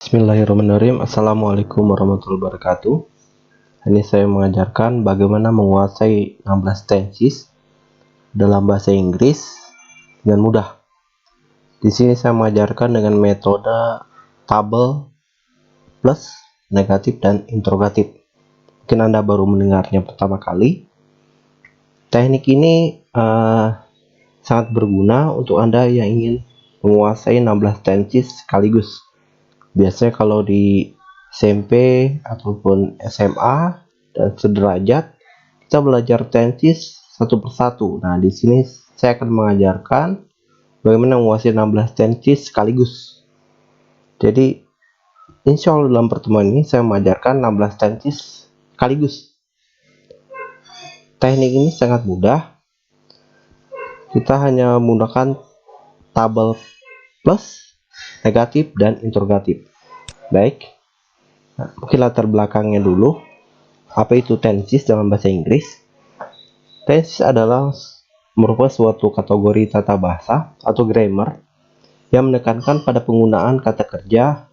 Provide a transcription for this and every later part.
Bismillahirrahmanirrahim. Assalamualaikum warahmatullahi wabarakatuh. Ini saya mengajarkan bagaimana menguasai 16 tenses dalam bahasa Inggris dengan mudah. Di sini saya mengajarkan dengan metode tabel, plus, negatif, dan interrogatif. Mungkin Anda baru mendengarnya pertama kali. Teknik ini sangat berguna untuk Anda yang ingin menguasai 16 tenses sekaligus. Biasanya kalau di SMP ataupun SMA dan sederajat, kita belajar tenses satu persatu. Nah, di sini saya akan mengajarkan bagaimana menguasai 16 tenses sekaligus. Jadi, insya Allah dalam pertemuan ini saya mengajarkan 16 tenses sekaligus. Teknik ini sangat mudah. Kita hanya menggunakan tabel plus, negatif, dan interrogatif. Baik, mungkin latar belakangnya dulu. Apa itu tenses dalam bahasa Inggris? Tenses adalah merupakan suatu kategori tata bahasa atau grammar yang menekankan pada penggunaan kata kerja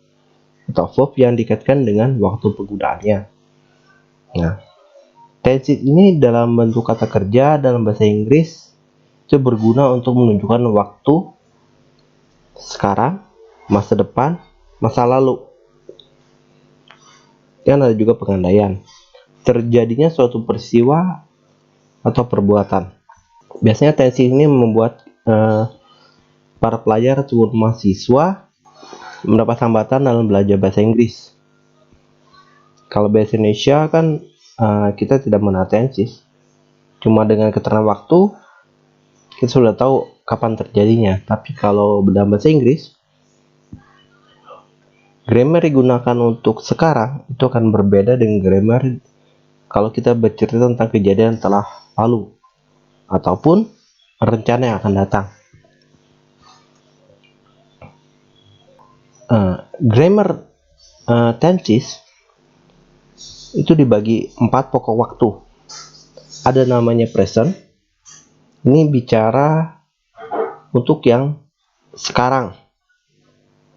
atau verb yang dikaitkan dengan waktu penggunaannya. Nah, tenses ini dalam bentuk kata kerja dalam bahasa Inggris itu berguna untuk menunjukkan waktu sekarang, masa depan, masa lalu. Dan ada juga pengandaian terjadinya suatu peristiwa atau perbuatan. Biasanya tenses ini membuat para pelajar atau mahasiswa mendapat hambatan dalam belajar bahasa Inggris. Kalau bahasa Indonesia kan kita tidak mengenal tenses, cuma dengan keterangan waktu kita sudah tahu kapan terjadinya. Tapi kalau dalam bahasa Inggris, grammar digunakan untuk sekarang itu akan berbeda dengan grammar kalau kita bercerita tentang kejadian telah lalu ataupun rencana yang akan datang. Grammar tenses itu dibagi 4 pokok waktu. Ada namanya present. Ini bicara untuk yang sekarang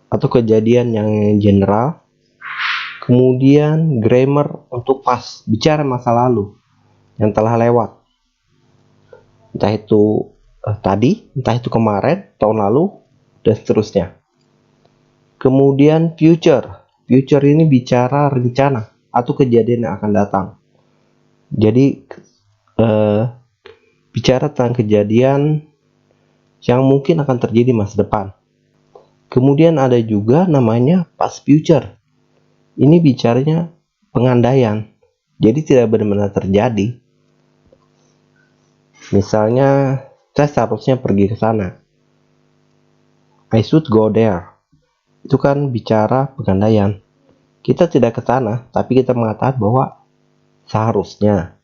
atau kejadian yang general. Kemudian grammar untuk past, bicara masa lalu yang telah lewat, entah itu tadi, entah itu kemarin, tahun lalu, dan seterusnya. Kemudian future ini bicara rencana atau kejadian yang akan datang. Jadi bicara tentang kejadian yang mungkin akan terjadi masa depan. Kemudian ada juga namanya past future. Ini bicaranya pengandaian. Jadi tidak benar-benar terjadi. Misalnya, saya seharusnya pergi ke sana. I should go there. Itu kan bicara pengandaian. Kita tidak ke sana, tapi kita mengatakan bahwa seharusnya.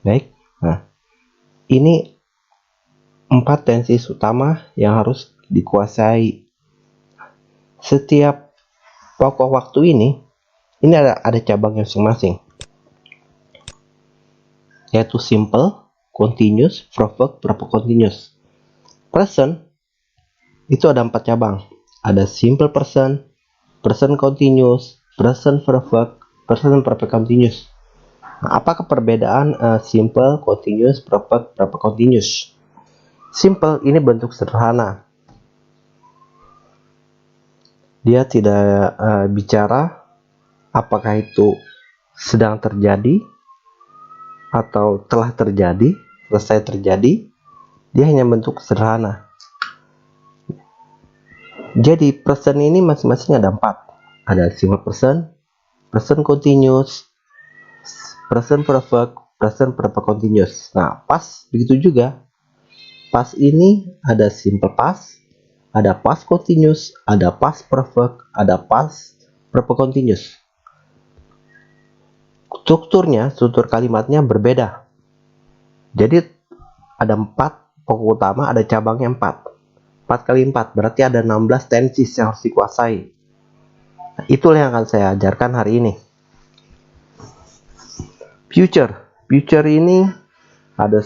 Baik. Nah, ini 4 tenses utama yang harus dikuasai. Setiap pokok waktu ini ada cabangnya masing-masing, yaitu simple, continuous, perfect, perfect continuous. Present itu ada 4 cabang. Ada simple present, present continuous, present perfect, present perfect continuous. Nah, apakah perbedaan simple, continuous, perfect, perfect continuous? Simple ini bentuk sederhana. Dia tidak bicara apakah itu sedang terjadi atau telah terjadi, selesai terjadi. Dia hanya bentuk sederhana. Jadi present ini masing-masing ada 4. Ada simple present, present continuous, present perfect, present perfect continuous. Nah, past begitu juga. Past ini ada simple past, ada past continuous, ada past perfect, ada past perfect continuous. Struktur kalimatnya berbeda. Jadi ada 4 pokok utama, ada cabangnya 4. 4 kali 4 berarti ada 16 tenses yang harus dikuasai. Nah, itulah yang akan saya ajarkan hari ini. Future ini ada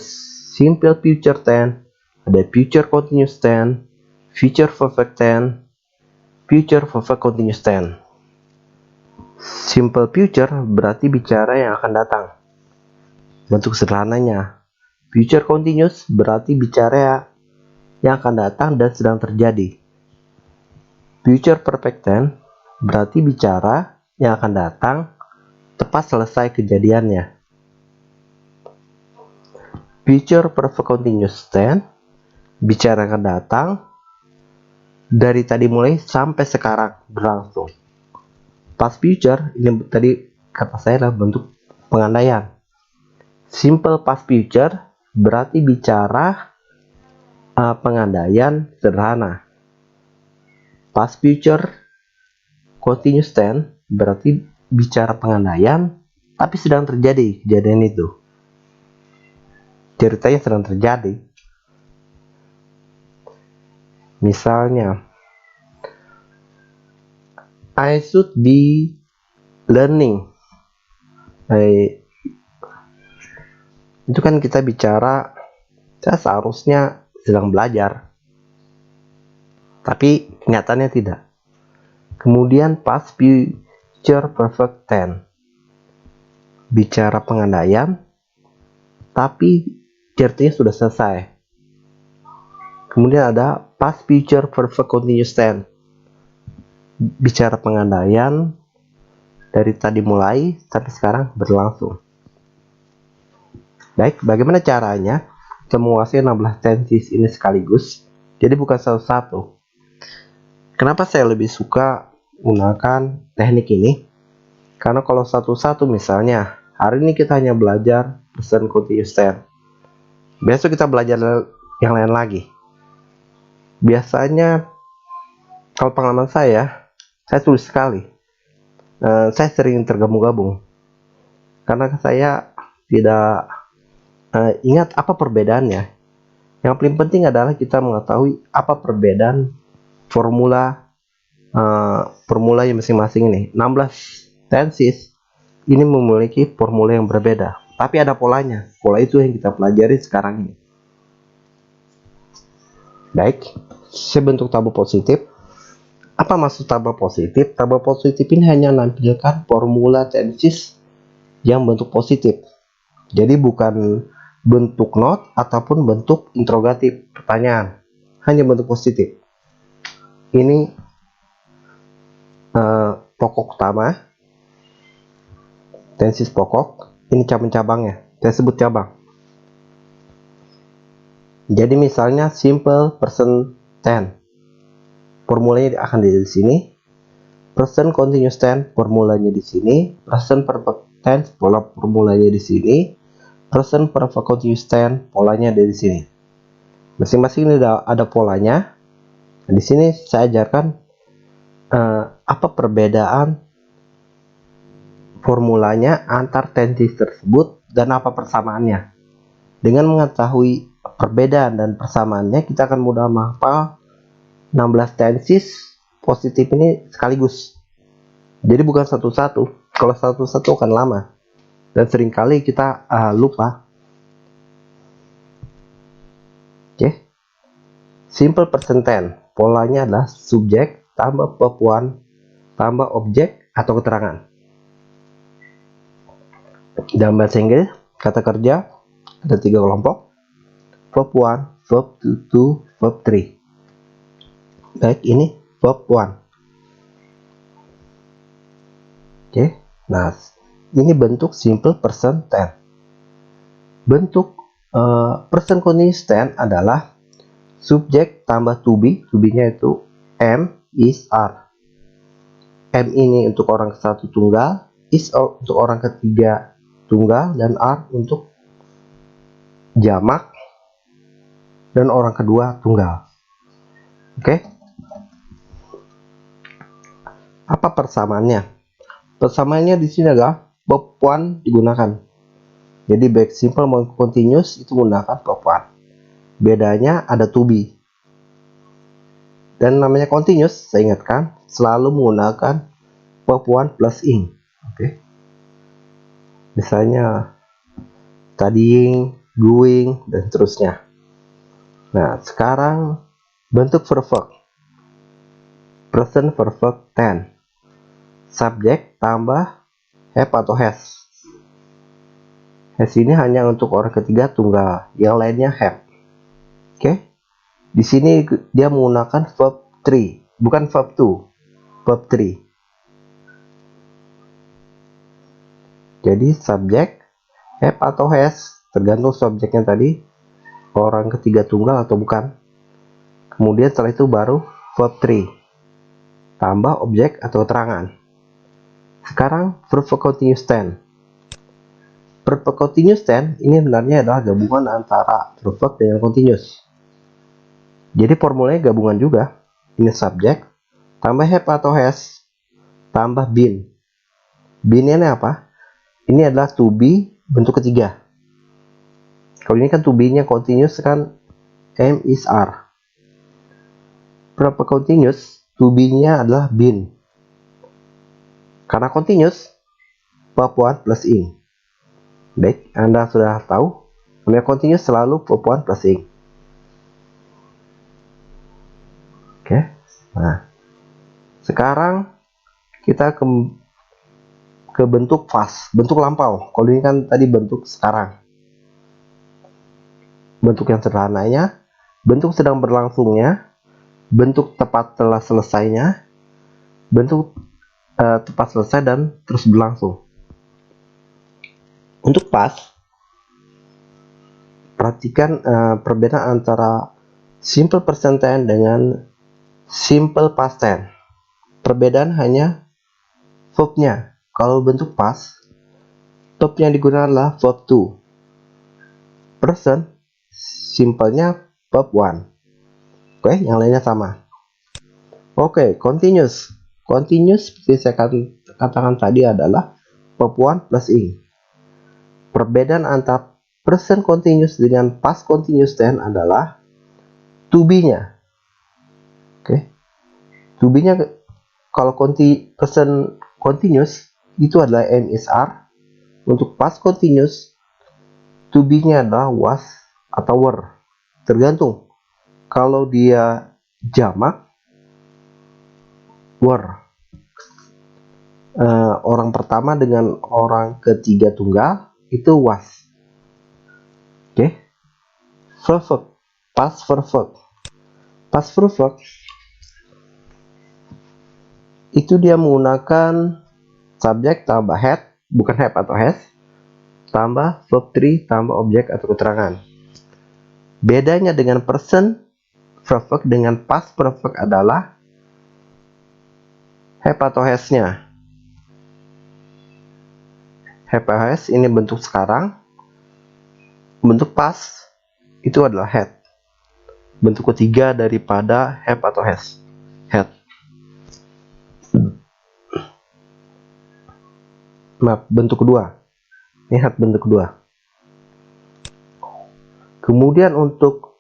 simple future tense, ada future continuous tense, future perfect tense, future perfect continuous tense. Simple future berarti bicara yang akan datang. Bentuk sederhananya, future continuous berarti bicara yang akan datang dan sedang terjadi. Future perfect tense berarti bicara yang akan datang tepat selesai kejadiannya. Future perfect continuous tense bicara yang akan datang dari tadi mulai sampai sekarang berlangsung. Past future ini tadi kata saya adalah bentuk pengandaian. Simple past future berarti bicara pengandaian sederhana. Past future continuous tense berarti bicara pengandaian tapi sedang terjadi kejadian itu. Ceritanya sedang terjadi. Misalnya, I should be learning. Itu kan kita bicara saya seharusnya sedang belajar, tapi kenyataannya tidak. Kemudian past future perfect tense bicara pengandaian tapi ceritanya sudah selesai. Kemudian ada past future perfect continuous tense bicara pengandaian dari tadi mulai sampai sekarang berlangsung. Baik, bagaimana caranya kita menguasai 16 tenses ini sekaligus? Jadi bukan satu-satu. Kenapa saya lebih suka gunakan teknik ini? Karena kalau satu-satu, misalnya hari ini kita hanya belajar present continuous tense, besok kita belajar yang lain lagi. Biasanya kalau pengalaman saya tulis sekali. Saya sering tergabung-gabung karena saya tidak ingat apa perbedaannya. Yang paling penting adalah kita mengetahui apa perbedaan formula yang masing-masing ini. 16 tenses ini memiliki formula yang berbeda, tapi ada polanya. Pola itu yang kita pelajari sekarang ini. Baik, sebentuk tabel positif. Apa maksud tabel positif? Tabel positif ini hanya menampilkan formula tenses yang bentuk positif. Jadi bukan bentuk not ataupun bentuk interrogatif pertanyaan, hanya bentuk positif. Ini pokok utama, tenses pokok. Ini cabang-cabangnya, saya sebut cabang. Jadi misalnya simple present tense, formulanya akan di sini. Present continuous tense formulanya di sini. Present perfect tense formulanya di sini. Present perfect continuous tense polanya ada di sini. Masing-masing ini ada polanya. Di sini saya ajarkan apa perbedaan formulanya antar tenses tersebut dan apa persamaannya. Dengan mengetahui perbedaan dan persamaannya, kita akan mudah menghafal 16 tenses positif ini sekaligus. Jadi bukan satu-satu. Kalau satu-satu akan lama dan seringkali kita lupa. Oke. Simple present tense polanya adalah subjek tambah verb 1 tambah objek atau keterangan. Dalam bahasa Inggris, kata kerja ada 3 kelompok: verb 1, verb 2, verb 3. Baik, ini verb 1. Oke, nah ini bentuk simple present tense. Bentuk present continuous tense adalah subjek tambah to be, nya itu am, is, are. Am ini untuk orang ke-1 tunggal, is untuk orang ketiga tunggal, dan are untuk jamak dan orang kedua tunggal. Oke. Apa persamaannya? Persamaannya di sini adalah verb 1 digunakan. Jadi baik simple maupun continuous itu menggunakan verb 1. Bedanya ada to be. Dan namanya continuous, saya ingatkan, selalu menggunakan verb 1 plus ing. Oke. Misalnya studying, going, dan seterusnya. Nah, sekarang bentuk verb. present perfect tense. Subjek tambah have atau has. Has ini hanya untuk orang ketiga tunggal, yang lainnya have. Oke. Di sini dia menggunakan verb 3, bukan verb 2, verb 3. Jadi subjek have atau has tergantung subjeknya tadi, orang ketiga tunggal atau bukan. Kemudian setelah itu baru verb 3 tambah objek atau keterangan. Sekarang verb continuous tense. Verb continuous tense ini sebenarnya adalah gabungan antara verb dengan continuous. Jadi formulanya gabungan juga. Ini subjek tambah have atau has tambah been. Been ini apa? Ini adalah to be bentuk ketiga. Kalau ini kan to be-nya continuous kan am, is, are. Verb continuous to be-nya adalah been. Karena continuous verb 1 plus ing. Baik, Anda sudah tahu namanya continuous selalu verb 1 plus ing. Oke. Nah, sekarang kita ke bentuk past, bentuk lampau. Kalau ini kan tadi bentuk sekarang. Bentuk yang sederhananya, bentuk sedang berlangsungnya, bentuk tepat telah selesainya, bentuk tepat selesai dan terus berlangsung. Untuk past, perhatikan perbedaan antara simple present tense dengan simple past tense. Perbedaan hanya verbnya. Kalau bentuk past, verb yang digunakan adalah verb 2. Present, simpelnya verb 1. Oke, yang lainnya sama. Oke, continuous. Continuous seperti saya katakan tadi adalah verb 1 plus ing. Perbedaan antara present continuous dengan past continuous tense adalah to be-nya. Oke. To be-nya kalau present continuous itu adalah am, is, are. Untuk past continuous to be-nya adalah was atau were. Tergantung. Kalau dia jamak were. Orang pertama dengan orang ketiga tunggal itu was. Oke. Perfect. Past perfect. Past perfect itu dia menggunakan subjek tambah had, bukan have atau has, tambah verb 3 tambah objek atau keterangan. Bedanya dengan present perfect dengan past perfect adalah have atau has-nya. Have atau has ini bentuk sekarang, bentuk past itu adalah had. Bentuk ketiga daripada have atau has, had. Maaf, bentuk kedua. Ini had bentuk kedua. Kemudian untuk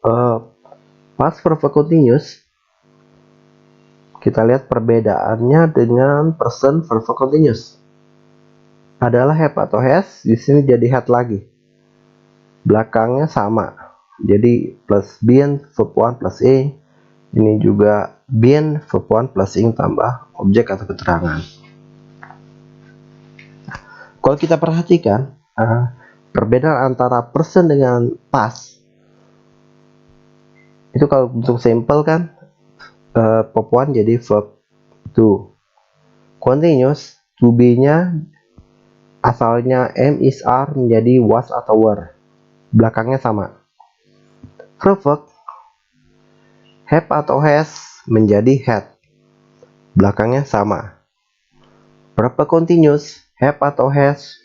past perfect continuous, kita lihat perbedaannya dengan present perfect continuous. Adalah have atau has, di sini jadi had lagi. Belakangnya sama. Jadi plus been verb 1 plus ing. Ini juga been verb 1 plus ing tambah objek atau keterangan. Kalau kita perhatikan perbedaan antara present dengan past, itu kalau bentuk simple kan verb 1 jadi verb 2. Continuous to be-nya asalnya am, is, are menjadi was atau were. Belakangnya sama. Perfect have atau has menjadi had. Belakangnya sama. Perfect continuous have atau has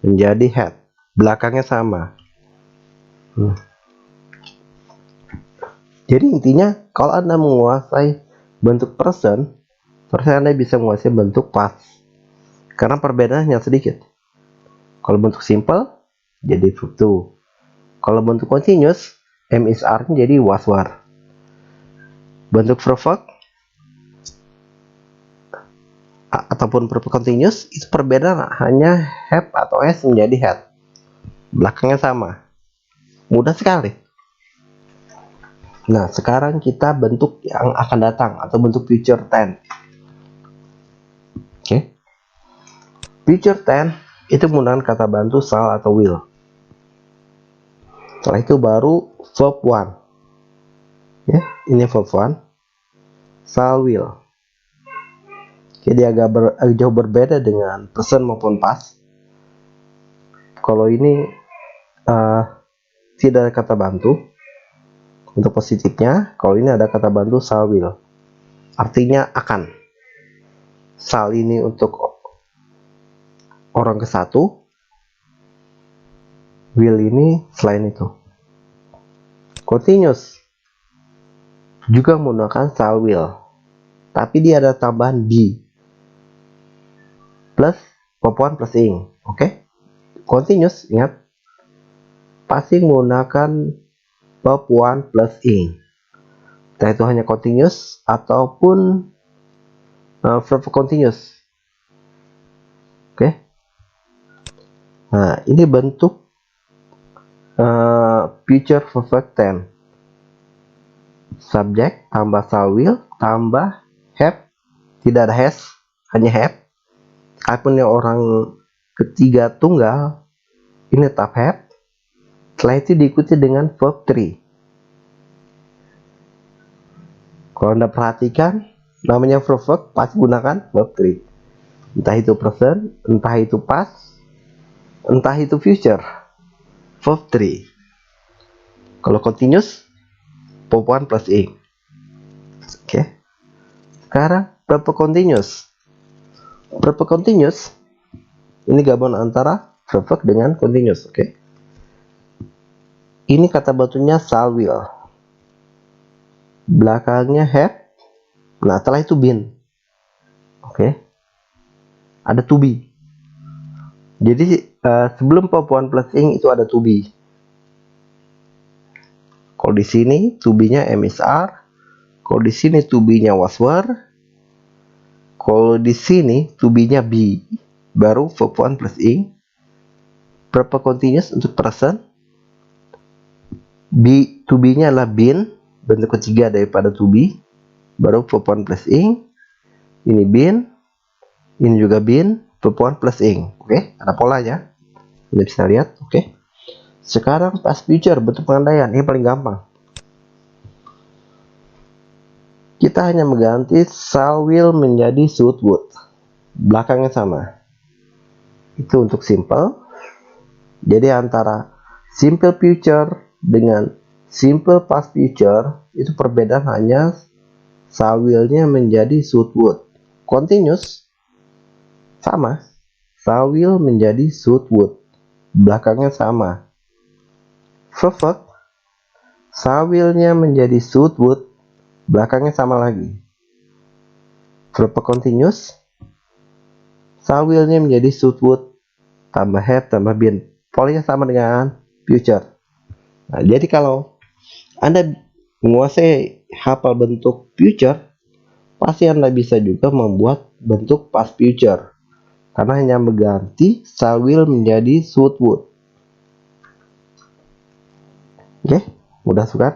menjadi had. Belakangnya sama. Jadi intinya kalau Anda menguasai bentuk present, terus Anda bisa menguasai bentuk past. Karena perbedaannya sedikit. Kalau bentuk simple jadi verb 2. Kalau bentuk continuous am, is, are jadi was, were. Bentuk perfect ataupun perfect continuous itu perbedaan hanya have atau has menjadi had. Belakangnya sama. Mudah sekali. Nah, sekarang kita bentuk yang akan datang atau bentuk future tense. Oke. Future tense itu menggunakan kata bantu shall atau will. Setelah itu baru verb one. Ya, ini verb one. Shall, will. Jadi agak jauh berbeda dengan present maupun past. Kalau ini tidak ada kata bantu untuk positifnya. Kalau ini ada kata bantu shall, will. Artinya akan. Shall ini untuk orang ke satu, will ini selain itu. Continuous juga menggunakan shall, will, tapi dia ada tambahan be plus verb one plus ing. Oke. Continuous, ingat, pasti menggunakan verb one plus ing. Entah itu hanya continuous ataupun verb continuous. Oke. Nah, ini bentuk future perfect tense. Subjek tambah shall, will tambah have, tidak ada has, hanya have. Apapun yang orang ketiga tunggal, ini tetap have. Setelah itu diikuti dengan verb 3. Kalau Anda perhatikan, namanya verb pasti gunakan verb 3. Entah itu present, entah itu past, entah itu future. Verb 3. Kalau continuous, verb 1 plus ing. Oke. Sekarang verb continuous. Verb continuous ini gabungan antara verb dengan continuous. Oke. Ini kata bantunya shall, will. Belakangnya have. Nah, setelah itu been. Oke. Ada to be. Jadi sebelum verb 1 plus ing itu ada to be. Kalau di sini to be-nya am, is, are. Kalau di sini to be-nya was, were. Kalau di sini to be-nya be. Baru verb 1 plus ing. Verb continuous untuk present. Be, to be-nya adalah been, bentuk ketiga daripada to be. Baru verb 1 plus ing. Ini been. Ini juga been, verb 1 plus ing. Oke, ada polanya. Anda bisa lihat, oke. Sekarang past future, bentuk pengandaian. Ini paling gampang. Kita hanya mengganti shall, will menjadi should, would. Belakangnya sama. Itu untuk simple. Jadi antara simple future dengan simple past future, itu perbedaan hanya shall, will-nya menjadi should, would. Continuous sama, shall, will menjadi should, would. Belakangnya sama. Perfect, shall, will-nya menjadi should, would. Belakangnya sama lagi. Verb continuous, shall, will-nya menjadi should, would, tambah have, tambah been. Polanya sama dengan future. Nah, jadi kalau Anda menguasai hafal bentuk future, pasti Anda bisa juga membuat bentuk past future. Karena hanya mengganti shall, will menjadi should, would. Oke, mudah bukan?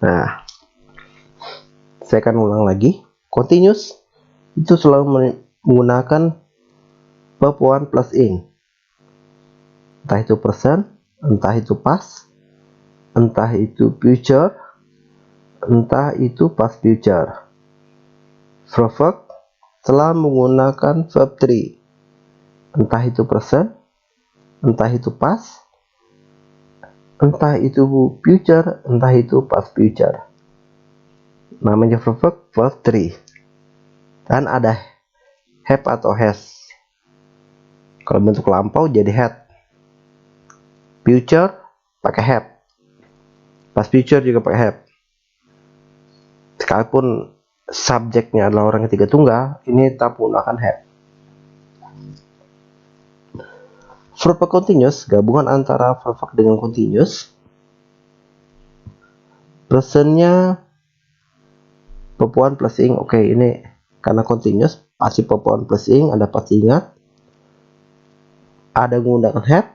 Nah, saya akan ulang lagi. Continuous itu selalu menggunakan verb 1 plus ing. Entah itu present, entah itu past, entah itu future, entah itu past future. Verb selalu menggunakan verb 3. Entah itu present, entah itu past, entah itu future, entah itu past future. Namanya verb 3. Dan ada have atau has. Kalau bentuk lampau jadi had. Future pakai have. Past future juga pakai have. Sekalipun subjeknya adalah orang ketiga tunggal, ini tetap menggunakan have. Verb continuous gabungan antara verb dengan continuous. Presentnya verb 1 plus ing. Oke, ini karena continuous pasti verb 1 plus ing. Anda pasti ingat. Ada menggunakan have.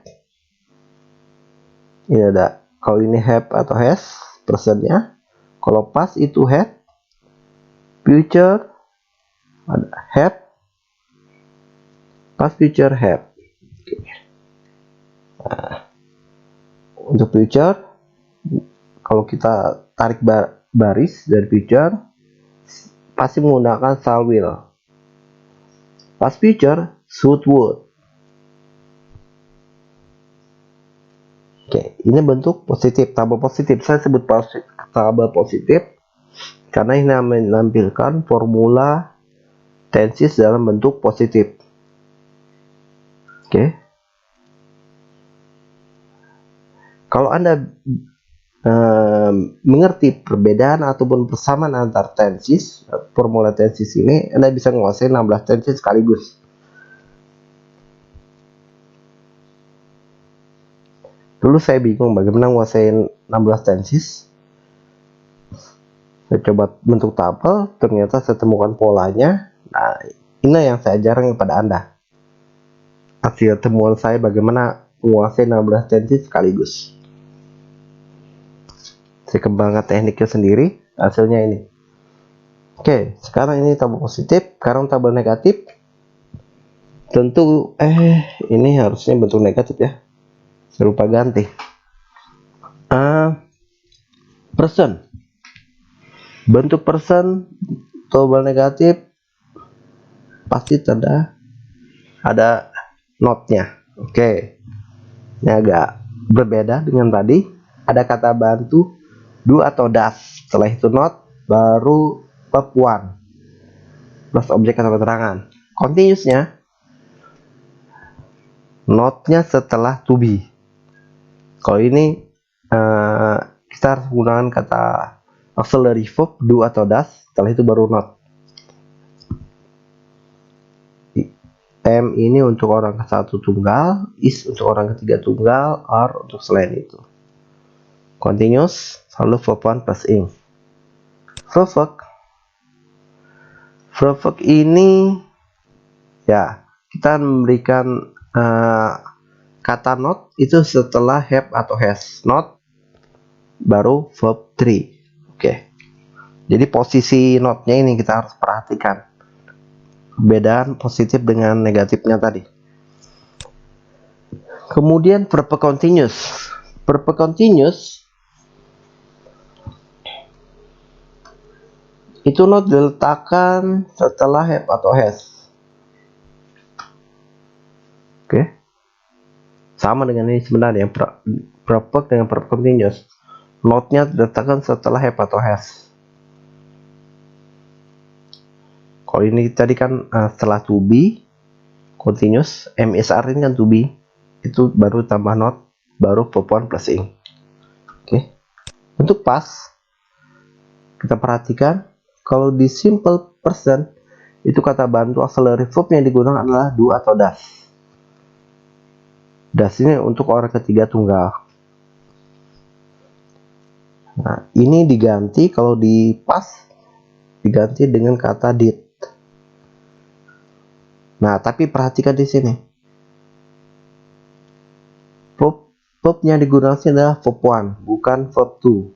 Ini ada. Kalau ini have atau has, presentnya. Kalau past itu had, future have, past future have. Nah, untuk future, kalau kita tarik baris dari future, pasti menggunakan shall will. Past future should would. Oke, ini bentuk positif, tabel positif. Saya sebut tabel positif karena ini menampilkan formula tenses dalam bentuk positif. Oke. Kalau Anda mengerti perbedaan ataupun persamaan antar tenses, formula tenses ini, Anda bisa menguasai 16 tenses sekaligus. Dulu saya bingung bagaimana menguasai 16 tenses. Saya coba bentuk tabel, ternyata saya temukan polanya. Nah, ini yang saya ajarkan kepada Anda. Hasil temuan saya bagaimana menguasai 16 tenses sekaligus. Saya kembangkan tekniknya sendiri, hasilnya ini. Oke, sekarang ini tabel positif, sekarang tabel negatif. Tentu ini harusnya bentuk negatif ya. Saya lupa ganti. Person. Bentuk person tabel negatif pasti ada notnya. Oke. Ini agak berbeda dengan tadi. Ada kata bantu do atau does. Setelah itu not, baru verb one plus objek atau keterangan. Continuousnya notnya setelah to be. Kalau ini kita harus menggunakan kata auxiliary verb do atau does, setelah itu baru not. M ini untuk orang ke satu tunggal, is untuk orang ketiga tunggal, are untuk selain itu. Continuous selalu verb one plus ing. Verb ini ya kita memberikan kata not itu setelah have atau has. Not baru verb 3. Oke. Jadi posisi notnya ini kita harus perhatikan. Perbedaan positif dengan negatifnya tadi. Kemudian verb continuous. Verb continuous itu not diletakkan setelah have atau has. Oke. Sama dengan ini sebenarnya verb dengan verb continuous. Notnya diletakkan setelah have atau has. Kalau ini tadi kan setelah to be, continuous, MSR ini kan to be, itu baru tambah not, baru verb one plus ing. Oke. Untuk past, kita perhatikan kalau di simple present itu kata bantu auxiliary verb yang digunakan adalah do atau does. Does ini untuk orang ketiga tunggal. Nah, ini diganti kalau di past diganti dengan kata did. Nah, tapi perhatikan di sini. Verb-nya digunakan adalah verb one, bukan verb two.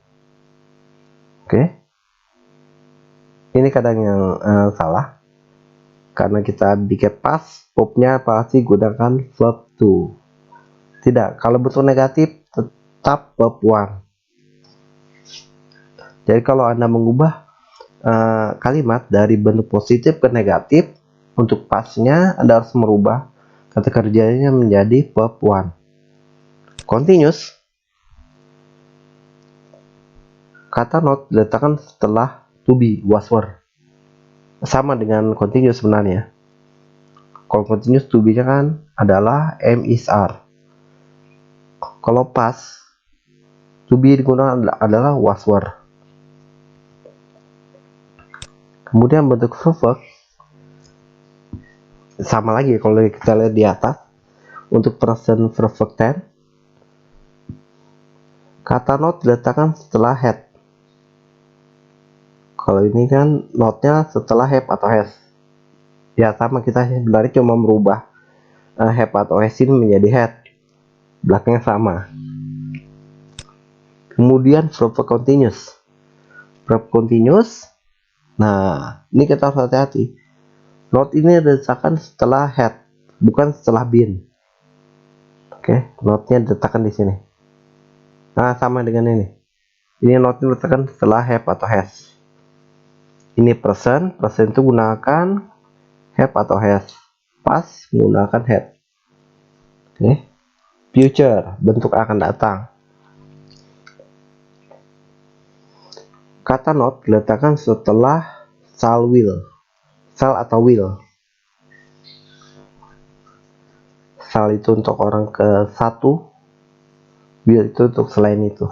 Oke. Ini kadang yang salah. Karena kita bikin past, verb-nya pasti gunakan verb two. Tidak, kalau bentuk negatif tetap verb one. Jadi kalau Anda mengubah kalimat dari bentuk positif ke negatif, untuk pastnya Anda harus merubah kata kerjanya menjadi verb one. Continuous, kata not diletakkan setelah to be, was, were. Sama dengan continuous sebenarnya. Kalau continuous to be-nya kan adalah am, is, are. Kalau past, to be digunakan adalah was, were. Kemudian bentuk verb sama lagi kalau kita lihat di atas. Untuk present verb tense, kata not diletakkan setelah had. Kalau ini kan notnya setelah have atau has. Ya sama, kita sebenarnya cuma merubah have atau has ini menjadi had. Belakangnya sama. Kemudian verb continuous. verb continuous. Nah, ini kita harus hati-hati. Not ini diletakkan setelah had, bukan setelah been. Oke, notnya diletakkan di sini. Nah, sama dengan ini. Ini notnya diletakkan setelah have atau has. Ini present itu gunakan have atau has. Past menggunakan had. Oke. Future, bentuk akan datang. Kata not diletakkan setelah shall atau will. Shall itu untuk orang ke satu, will itu untuk selain itu.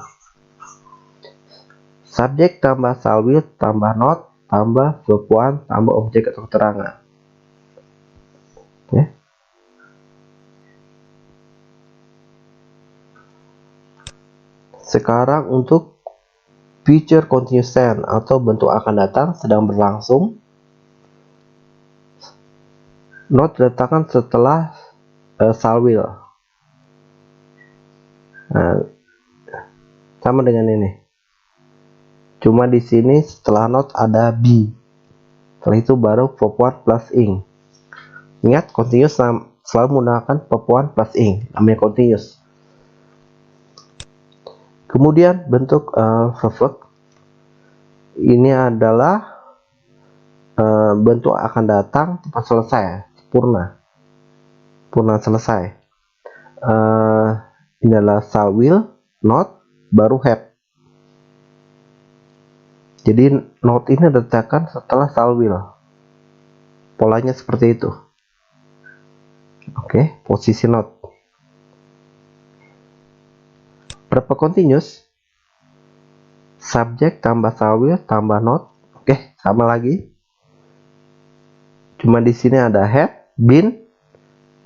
Subjek tambah shall will tambah not tambah verb one tambah objek atau keterangan. Oke. Sekarang untuk future continuous tense atau bentuk akan datang sedang berlangsung. Not diletakkan setelah shall will. Nah, sama dengan ini. Cuma di sini setelah not ada be. Setelah itu baru verb one plus ing. Ingat, continuous selalu menggunakan verb one plus ing. Namanya continuous. Kemudian bentuk verb ini adalah bentuk akan datang tepat selesai, purna selesai. Ini adalah shall will, not, baru have. Jadi not ini diletakkan setelah shall will. Polanya seperti itu. Oke, posisi not. Berapa continuous? Subjek tambah shall will tambah not. Oke, sama lagi. Cuma di sini ada have, been,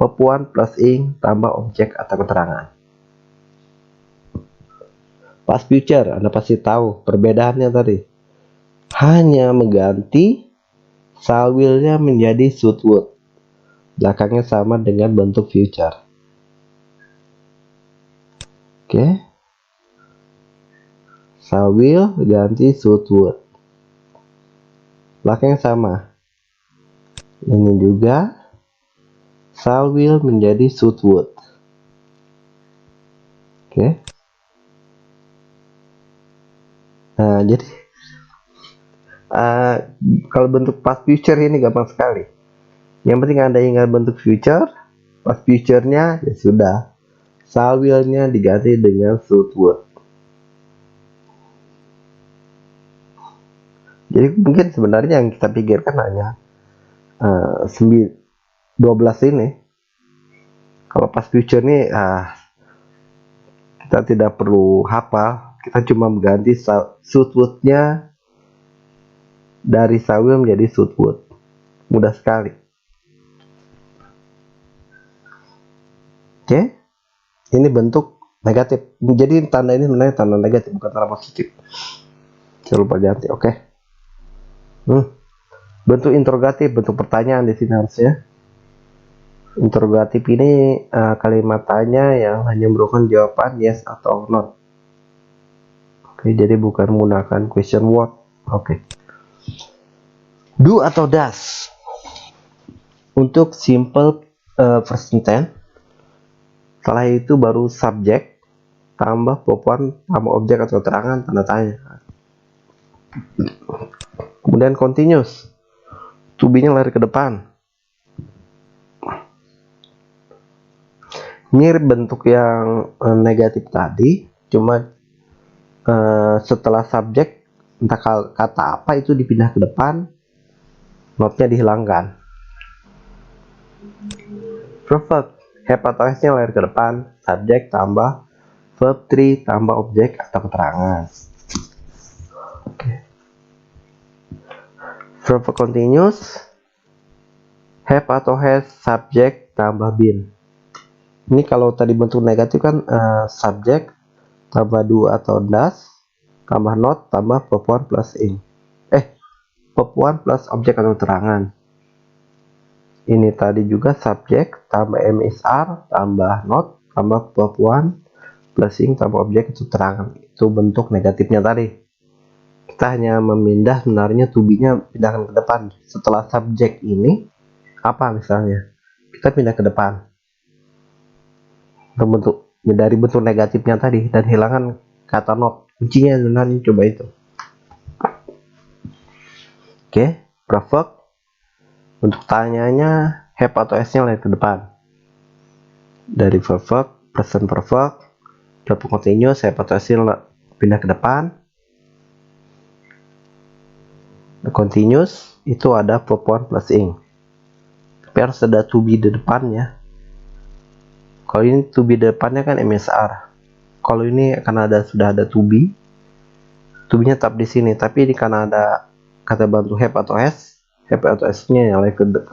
verb one plus ing tambah objek atau keterangan. Past future, Anda pasti tahu perbedaannya tadi. Hanya mengganti shall will-nya menjadi should would. Belakangnya sama dengan bentuk future. Oke. Shall will ganti should would. Belakangnya sama. Ini juga shall will menjadi should would. Oke. Nah, jadi kalau bentuk past future ini gampang sekali. Yang penting Anda ingat bentuk future, past future-nya ya sudah. Shall will-nya diganti dengan should would. Jadi mungkin sebenarnya yang kita pikirkan hanya 12 ini. Kalau past future ini kita tidak perlu hafal, kita cuma mengganti should would-nya dari shall will menjadi should would. Mudah sekali. Oke. Ini bentuk negatif. Jadi tanda ini sebenarnya tanda negatif, bukan tanda positif. Saya lupa ganti. Oke. Bentuk interrogatif, bentuk pertanyaan di sini harusnya. Interrogatif ini kalimat tanya yang hanya merupakan jawaban yes atau not. Oke, jadi bukan menggunakan question word. Oke. Do atau does. Untuk simple present tense, setelah itu baru subjek tambah verb one tambah objek atau keterangan tanda tanya. Kemudian continuous, to be-nya lari ke depan. Mirip bentuk yang negatif tadi, cuma setelah subjek entah kata apa itu dipindah ke depan, notnya dihilangkan. Verb have atau has-nya lari ke depan, subjek tambah verb 3 tambah objek atau keterangan. Oke. Verb continuous, have atau has, subjek tambah been. Ini kalau tadi bentuk negatif kan subjek tambah do atau does tambah not tambah verb one plus ing. Verb one plus objek atau keterangan. Ini tadi juga subjek tambah MSR tambah not tambah verb one plus ing tambah objek atau keterangan. Itu bentuk negatifnya tadi. kita hanya memindah sebenarnya to be-nya pindahkan ke depan. Setelah subjek ini apa misalnya, kita pindah ke depan dari bentuk negatifnya tadi dan hilangkan kata not. Kuncinya sebenarnya coba itu. Oke, perfect. Untuk tanyanya have atau s-nya lari ke depan. Dari perfect, present perfect, verb continuous, have atau s-nya pindah ke depan. The continuous itu ada verb one plus ing. Tapi harus ada to be di depannya. Kalau ini to be depannya kan MSR. Kalau ini karena sudah ada to be-nya tetap di sini. Tapi ini karena ada kata bantu have atau s-nya yang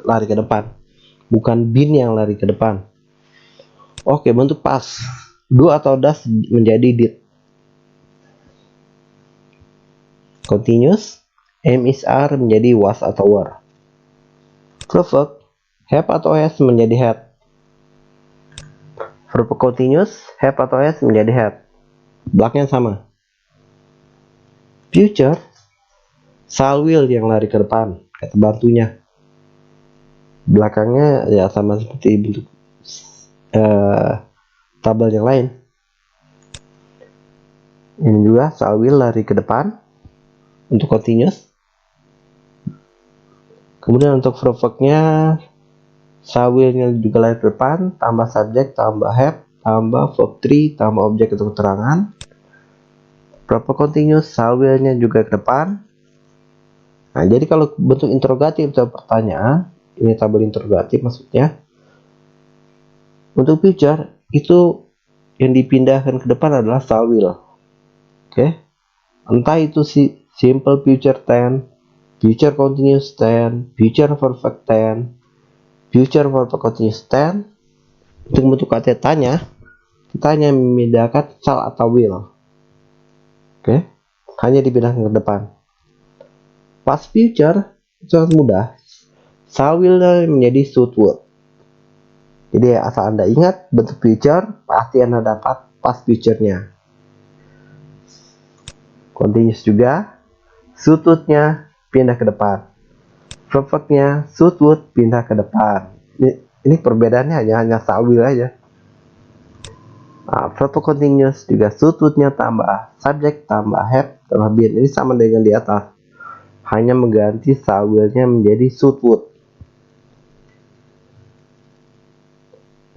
lari ke depan, bukan been yang lari ke depan. Oke, bentuk past, do atau does menjadi did. Continuous, am is are menjadi was atau were. Perfect, have atau has menjadi had. Verb continuous, have atau has menjadi had. Belakangnya sama. Future, shall will yang lari ke depan, kata bantunya. Belakangnya ya sama seperti bentuk tabel yang lain. Ini juga shall will lari ke depan untuk continuous. Kemudian untuk verb-nya shall will-nya juga lari ke depan, tambah subjek, tambah have, tambah verb 3, tambah objek atau keterangan. Verb continuous, shall will-nya juga ke depan. Nah, jadi kalau bentuk interrogatif atau pertanyaan, ini tabel interrogatif maksudnya. Untuk future itu yang dipindahkan ke depan adalah shall will. Oke. Entah itu simple future tense, future continuous tense, future perfect tense, future perfect continuous tense. Untuk bentuk kata tanya, kita hanya memindahkan shall atau will. Oke. Hanya dipindahkan ke depan. Past future sangat mudah. Shall will menjadi should would. Jadi asal Anda ingat bentuk future, pasti Anda dapat past future-nya. Continuous juga, should would-nya pindah ke depan. Perfect-nya should would pindah ke depan. Ini perbedaannya hanya shall will aja. Verb continuous juga should would-nya tambah subject, tambah have, tambah been. Ini sama dengan di atas. Hanya mengganti shall will-nya menjadi should would.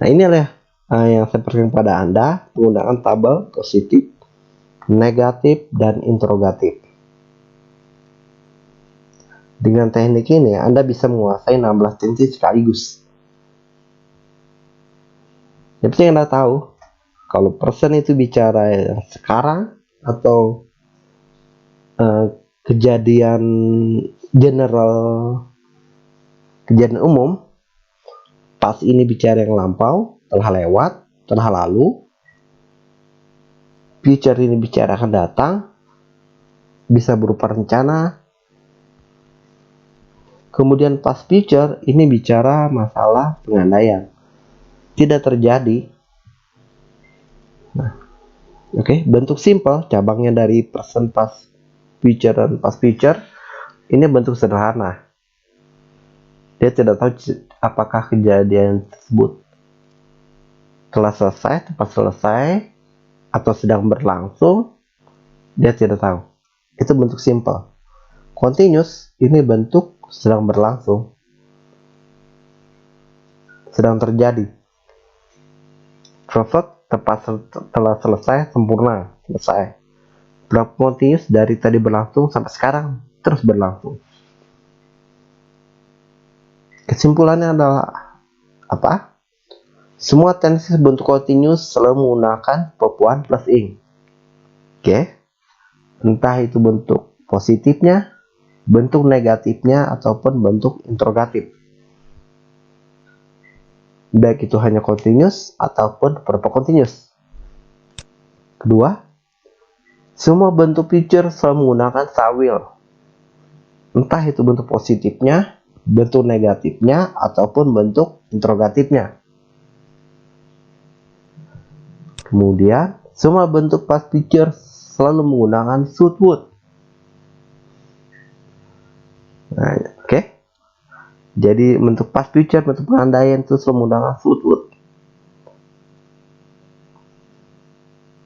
Nah, inilah yang saya berikan pada Anda menggunakan tabel positif, negatif, dan interrogatif. Dengan teknik ini, Anda bisa menguasai 16 tensi sekaligus. Yang penting Anda tahu, kalau person itu bicara yang sekarang atau kejadian general, kejadian umum. Pas ini bicara yang lampau, telah lewat, telah lalu. Future ini bicara akan datang, bisa berupa rencana. Kemudian past future ini bicara masalah pengandaian, tidak terjadi. Nah, oke, bentuk simple, cabangnya dari present, past future, dan past future. Ini bentuk sederhana. Dia tidak tahu apakah kejadian tersebut telah selesai, tepat selesai, atau sedang berlangsung. Dia tidak tahu. Itu bentuk simple. Continuous ini bentuk sedang berlangsung, sedang terjadi. Perfect tepat telah selesai, sempurna, selesai. Verb continuous dari tadi berlangsung sampai sekarang terus berlangsung. Kesimpulannya adalah apa? Semua tenses bentuk continuous selalu menggunakan verb one plus ing. Oke. Entah itu bentuk positifnya, bentuk negatifnya, ataupun bentuk interrogatif. Baik itu hanya continuous ataupun verb continuous. Kedua, semua bentuk future selalu menggunakan shall will. Entah itu bentuk positifnya, bentuk negatifnya, ataupun bentuk interrogatifnya. Kemudian, semua bentuk past future selalu menggunakan should would. Nah, oke. Jadi bentuk past future, bentuk pengandaian itu menggunakan should would.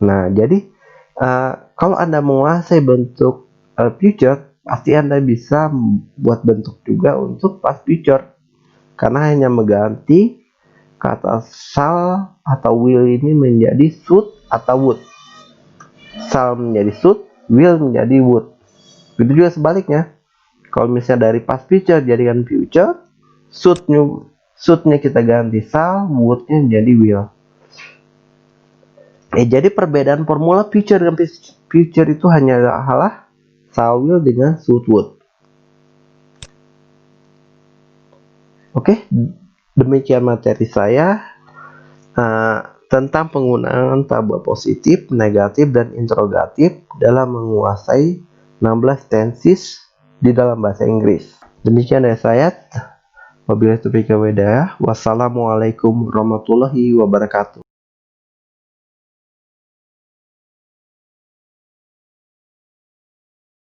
Nah, jadi kalau Anda menguasai bentuk future, pasti Anda bisa buat bentuk juga untuk past future, karena hanya mengganti kata shall atau will ini menjadi should atau would. Shall menjadi should, will menjadi would. Begitu juga sebaliknya. Kalau misalnya dari past future jadikan future, should-nya kita ganti shall, would-nya menjadi will. Jadi perbedaan formula future dan future itu hanya adalah shall will dengan should would. Oke, demikian materi saya tentang penggunaan tabel positif, negatif, dan interrogatif dalam menguasai 16 tenses di dalam bahasa Inggris. Demikian dari saya. Wabillahi taufiq wal hidayah. Wassalamualaikum warahmatullahi wabarakatuh.